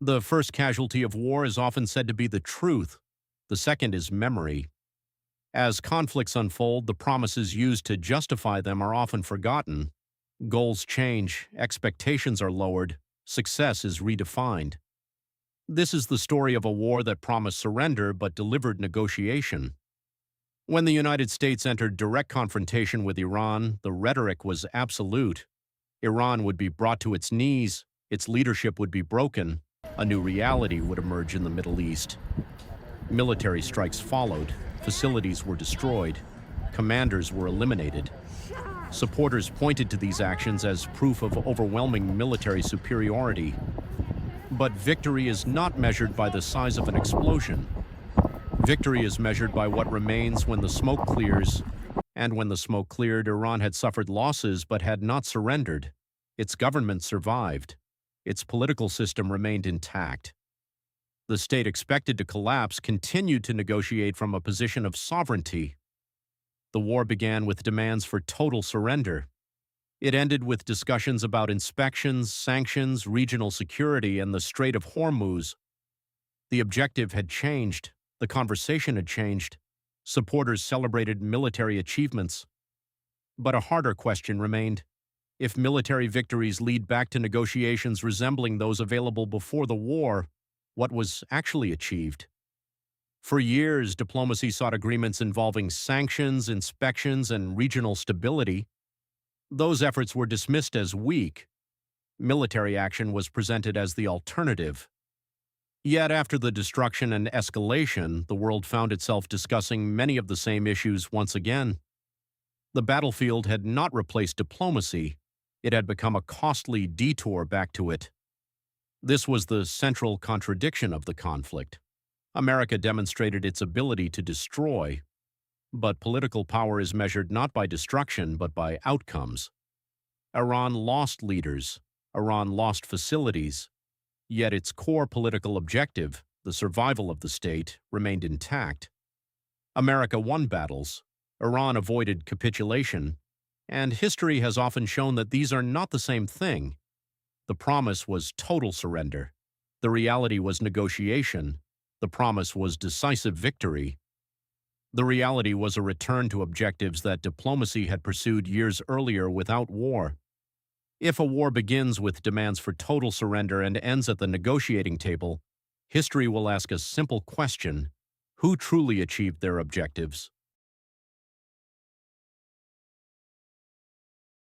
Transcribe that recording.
The first casualty of war is often said to be the truth. The second is memory. As conflicts unfold, the promises used to justify them are often forgotten. Goals change, expectations are lowered, success is redefined. This is the story of a war that promised surrender but delivered negotiation. When the United States entered direct confrontation with Iran, the rhetoric was absolute. Iran would be brought to its knees, its leadership would be broken, a new reality would emerge in the Middle East. Military strikes followed, facilities were destroyed, commanders were eliminated. Supporters pointed to these actions as proof of overwhelming military superiority. But victory is not measured by the size of an explosion. Victory is measured by what remains when the smoke clears. And when the smoke cleared, Iran had suffered losses but had not surrendered. Its government survived. Its political system remained intact. The state expected to collapse continued to negotiate from a position of sovereignty. The war began with demands for total surrender. It ended with discussions about inspections, sanctions, regional security, and the Strait of Hormuz. The objective had changed. The conversation had changed. Supporters celebrated military achievements. But a harder question remained. If military victories lead back to negotiations resembling those available before the war, what was actually achieved? For years, diplomacy sought agreements involving sanctions, inspections, and regional stability. Those efforts were dismissed as weak. Military action was presented as the alternative. Yet after the destruction and escalation, the world found itself discussing many of the same issues once again. The battlefield had not replaced diplomacy. It had become a costly detour back to it. This was the central contradiction of the conflict. America demonstrated its ability to destroy, but political power is measured not by destruction but by outcomes. Iran lost leaders. Iran lost facilities. Yet its core political objective, the survival of the state, remained intact. America won battles. Iran avoided capitulation. And history has often shown that these are not the same thing. The promise was total surrender. The reality was negotiation. The promise was decisive victory. The reality was a return to objectives that diplomacy had pursued years earlier without war. If a war begins with demands for total surrender and ends at the negotiating table, history will ask a simple question: who truly achieved their objectives?